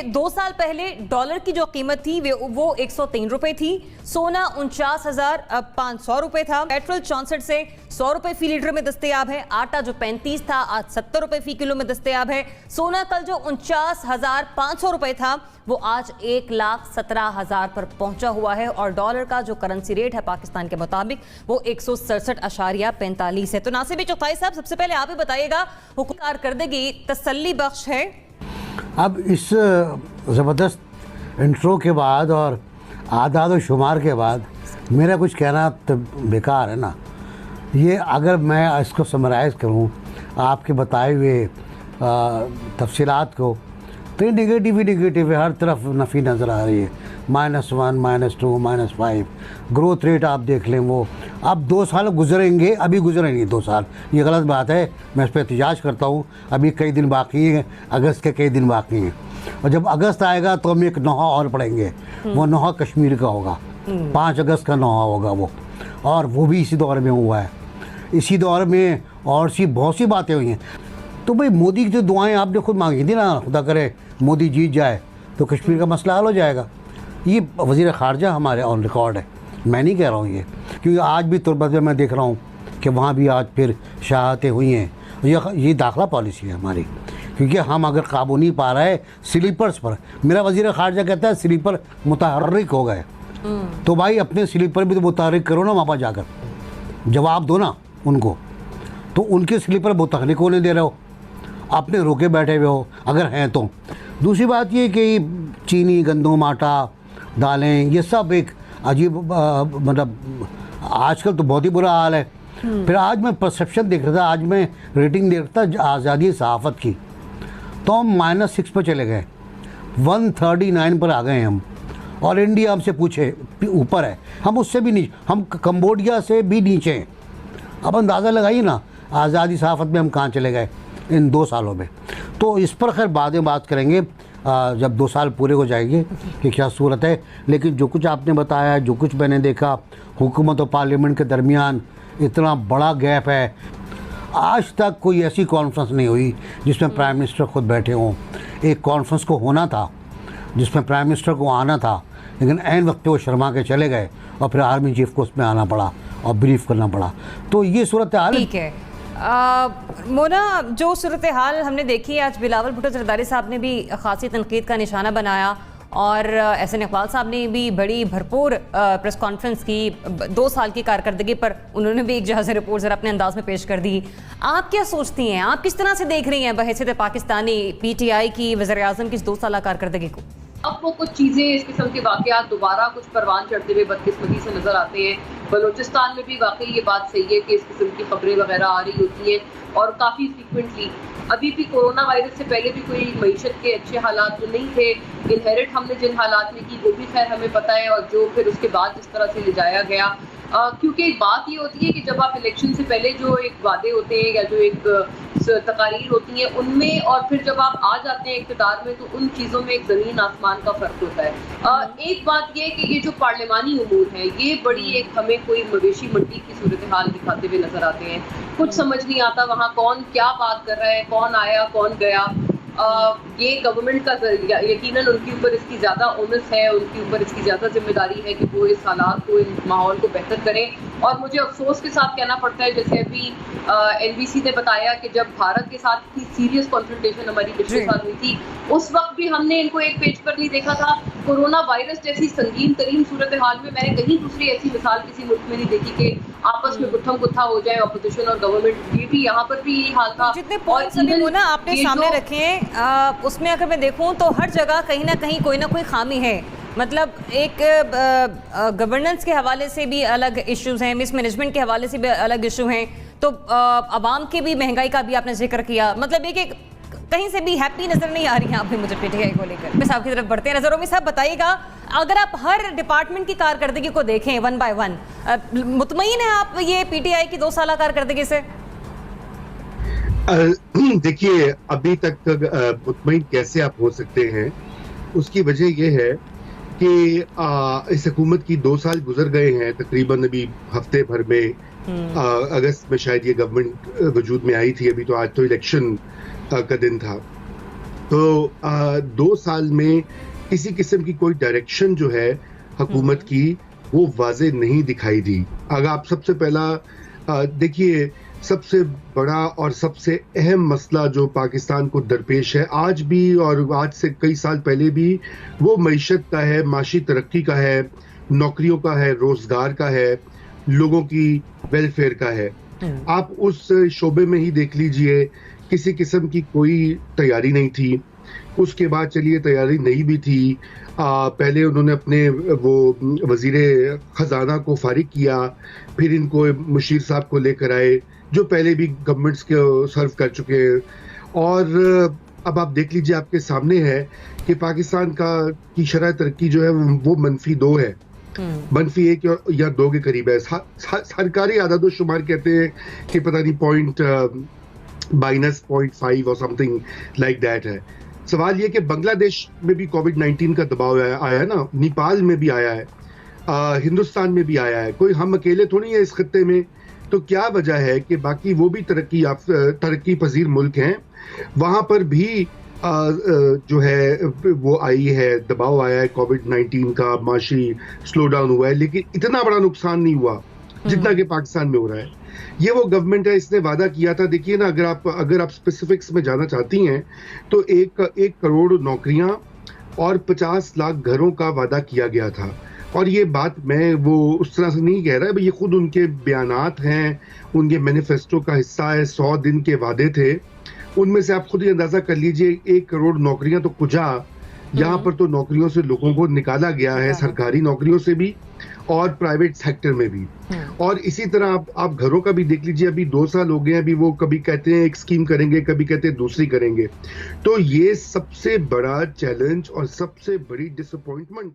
2 साल पहले डॉलर की जो कीमत थी वो 103 रुपए थी, सोना 49,500 रुपए था, पेट्रोल 64 से 100 रुपए फी लीटर में दस्तयाब है, आटा जो 35 था आज 70 रुपए फी किलो में दस्तयाब है, सोना कल जो 49,500 रुपए था वो आज 1,17,000 पर पहुंचा हुआ है और डॉलर का जो करेंसी रेट है पाकिस्तान के मुताबिक वो 167.45 है। तो नासिर चौथाई साहब, सबसे पहले आप ही बताइएगा, हुकूमत कारकर्दगी तसल्ली बख्श है? अब इस ज़बरदस्त इंट्रो के बाद और आदाद और शुमार के बाद मेरा कुछ कहना तो बेकार है ना। ये अगर मैं इसको समराइज़ करूँ आपके बताए हुए तफसीलात को, तो नेगेटिव ही नेगेटिव है, हर तरफ नफ़ी नज़र आ रही है। -1, -2, -5 ग्रोथ रेट आप देख लें। वो अब 2 साल गुजरेंगे, अभी गुजरेंगे 2 साल, ये गलत बात है, मैं इस पर एहतजाज करता हूँ। अभी कई दिन बाकी हैं, अगस्त के कई दिन बाकी हैं, और जब अगस्त आएगा तो हम एक नोहा और पढ़ेंगे। वो नोहा कश्मीर का होगा, 5 अगस्त का नोहा होगा वो, और वो भी इसी दौर में हुआ है। इसी दौर में और बहुत सी बातें हुई हैं। तो भाई मोदी की जो दुआएं आपने खुद मांगी थी ना, खुदा करे मोदी जीत जाए तो कश्मीर का मसला हल हो जाएगा। ये वज़ीर ख़ारजा हमारे ऑन रिकॉर्ड है, मैं नहीं कह रहा हूँ ये, क्योंकि आज भी तुर्बत में मैं देख रहा हूँ कि वहाँ भी आज फिर शहादतें हुई हैं। ये दाखिला पॉलिसी है हमारी, क्योंकि हम अगर काबू नहीं पा रहे स्लीपर्स पर, मेरा वज़ीर ख़ारजा कहता है स्लीपर मुतहर्रिक हो गए, तो भाई अपने स्लीपर भी तो मुतहर्रिक करो ना, वहाँ पर जाकर जवाब दो ना उनको। तो उनके स्लीपर मुतहर्रिक होने दे रहे हो, आपने रोके बैठे हुए हो अगर हैं तो। दूसरी बात ये कि चीनी, गंदम, आटा, दालें, ये सब एक अजीब मतलब आजकल तो बहुत ही बुरा हाल है। फिर आज मैं परसेप्शन देख रहा था, आज मैं रेटिंग देख रहा था आज़ादी सहाफ़त की, तो हम -6 पर चले गए, 139 पर आ गए हम, और इंडिया हमसे पूछे ऊपर है, हम उससे भी नीचे, हम कंबोडिया से भी नीचे हैं। अब अंदाज़ा लगाइए ना आज़ादी सहाफ़त में हम कहाँ चले गए इन 2 सालों में। तो इस पर खैर बाद में बात करेंगे जब 2 साल पूरे हो जाएंगे कि क्या सूरत है। लेकिन जो कुछ आपने बताया, जो कुछ मैंने देखा, हुकूमत और पार्लियामेंट के दरमियान इतना बड़ा गैप है। आज तक कोई ऐसी कॉन्फ्रेंस नहीं हुई जिसमें प्राइम मिनिस्टर खुद बैठे हों। एक कॉन्फ्रेंस को होना था जिसमें प्राइम मिनिस्टर को आना था, लेकिन ऐन वक्त पे वो शर्मा के चले गए और फिर आर्मी चीफ को उसमें आना पड़ा और ब्रीफ करना पड़ा। तो ये सूरत हाल ठीक है। मोना, जो सूरत हाल हमने देखी है, आज बिलावल भुट्टो जरदारी साहब ने भी खासी तनकीद का निशाना बनाया और एहसन इकबाल साहब ने भी बड़ी भरपूर प्रेस कॉन्फ्रेंस की 2 साल की कारकर्दगी पर। उन्होंने भी एक जायज़ा रिपोर्ट ज़रा अपने अंदाज में पेश कर दी। आप क्या सोचती हैं, आप किस तरह से देख रही हैं बहैसियत पाकिस्तानी PTI की वज़ीर-ए-आज़म की इस 2 साल कारकर्दगी को? अब वो कुछ चीज़ें, इस किस्म के वाक़यात दोबारा कुछ परवान चढ़ते हुए बदकिस्मती से नज़र आते हैं। बलूचिस्तान में भी वाकई ये बात सही है कि इस किस्म की खबरें वगैरह आ रही होती हैं और काफ़ी फ्रीक्वेंटली। अभी भी कोरोना वायरस से पहले भी कोई मईशत के अच्छे हालात तो नहीं थे, इनहेरिट हमने जिन हालात में की वो भी खैर हमें पता है, और जो फिर उसके बाद जिस तरह से ले जाया गया। क्योंकि एक बात ये होती है कि जब आप इलेक्शन से पहले जो एक वादे होते हैं या जो एक तकारीर होती हैं उनमें, और फिर जब आप आ जाते हैं इक़्तिदार में, तो उन चीज़ों में एक ज़मीन आसमान का फ़र्क होता है। एक बात ये कि ये जो पार्लिमानी उमूर है, ये बड़ी एक हमें कोई मवेशी मंडी की सूरत हाल दिखाते हुए नज़र आते हैं। कुछ समझ नहीं आता वहाँ कौन क्या बात कर रहा है, कौन आया कौन गया। ये गवर्नमेंट का यकीनन उनके ऊपर इसकी ज़्यादा ओनस है, उनके ऊपर इसकी ज़्यादा जिम्मेदारी है कि वो इस हालात को, इस माहौल को बेहतर करें। और मुझे अफसोस के साथ कहना पड़ता है, जैसे अभी NBC ने बताया कि जब भारत के साथ इतनी सीरियस कॉन्फ्रंटेशन हमारी पिछले साल हुई थी, उस वक्त भी हमने इनको एक पेज पर नहीं देखा था। कोरोना वायरस जैसी संगीन तरीन सूरत हाल में मैंने कहीं दूसरी ऐसी मिसाल किसी मुल्क में नहीं देखी कि आपस में गुत्थम गुत्था हो जाए अपोजिशन और गवर्नमेंट। ये भी यहाँ पर भी यही हाल था। जितने पॉइंट्स अभी वो ना आपने सामने रखे हैं, उसमें अगर मैं देखूं तो हर जगह कहीं ना कहीं कोई ना कोई खामी है। मतलब एक गवर्नेंस के हवाले से भी अलग इश्यूज हैं, मिसमैनेजमेंट के हवाले से भी अलग इशू हैं, तो आवाम के भी, महंगाई का भी आपने जिक्र किया। मतलब एक कहीं से भी हैप्पी नजर नहीं आ रही हैं आप भी मुझे PTI को लेकर। मैं साहब की तरफ बढ़ते हैं नजर। उम्मीद साहब बताइएगा, अगर आप हर डिपार्टमेंट की कारकर्दगी को देखें 1 by 1, मुतमईन है आप ये PTI की 2 साल कारकर्दगी से? देखिए, अभी तक मुतमईन कैसे आप हो सकते हैं, उसकी वजह यह है कि इस हुकूमत की 2 साल गुजर गए हैं तकरीबन। अभी हफ्ते भर में अगस्त में शायद ये गवर्नमेंट वजूद में आई थी। अभी तो आज तो इलेक्शन का दिन था। तो 2 साल में किसी किस्म की कोई डायरेक्शन जो है हुकूमत की वो वाजे नहीं दिखाई दी। अगर आप सबसे पहला देखिए, सबसे बड़ा और सबसे अहम मसला जो पाकिस्तान को दरपेश है आज भी और आज से कई साल पहले भी, वो मईशत का है, माशी तरक्की का है, नौकरियों का है, रोजगार का है, लोगों की वेलफेयर का है। आप उस शोबे में ही देख लीजिए, किसी किस्म की कोई तैयारी नहीं थी। उसके बाद चलिए तैयारी नहीं भी थी, पहले उन्होंने अपने वो वजीरे खजाना को फारिग किया, फिर इनको मुशीर साहब को लेकर आए जो पहले भी गवर्नमेंट्स को सर्व कर चुके हैं। और अब आप देख लीजिए, आपके सामने है कि पाकिस्तान की शरह तरक्की जो है वो -2 है, -1 या 2 के करीब है। सरकारी आदाद शुमार कहते हैं कि पता नहीं -0.5 और समथिंग लाइक दैट है। सवाल ये कि बांग्लादेश में भी कोविड-19 का दबाव आया है ना, नेपाल में भी आया है, हिंदुस्तान में भी आया है, कोई हम अकेले थोड़ी है इस खत्ते में। तो क्या वजह है कि बाकी वो भी तरक्की पजीर मुल्क हैं, वहां पर भी जो है वो आई है, दबाव आया है कोविड-19 का, माशी स्लो डाउन हुआ है, लेकिन इतना बड़ा नुकसान नहीं हुआ जितना कि पाकिस्तान में हो रहा है। ये वो गवर्नमेंट है, इसने वादा किया था। देखिए ना, अगर आप स्पेसिफिक्स में जाना चाहती हैं तो 1 करोड़ नौकरियां और 50 लाख घरों का वादा किया गया था। और ये बात मैं वो उस तरह से नहीं कह रहा है, ये खुद उनके बयानात हैं, उनके मैनिफेस्टो का हिस्सा है। 100 दिन के वादे थे, उनमें से आप खुद ही अंदाजा कर लीजिए 1 करोड़ नौकरियां तो कुजा, यहाँ पर तो नौकरियों से लोगों को निकाला गया है, सरकारी नौकरियों से भी और प्राइवेट सेक्टर में भी। और इसी तरह आप घरों का भी देख लीजिए, अभी 2 साल हो गए, अभी वो कभी कहते हैं एक स्कीम करेंगे, कभी कहते हैं दूसरी करेंगे। तो ये सबसे बड़ा चैलेंज और सबसे बड़ी डिसअपॉइंटमेंट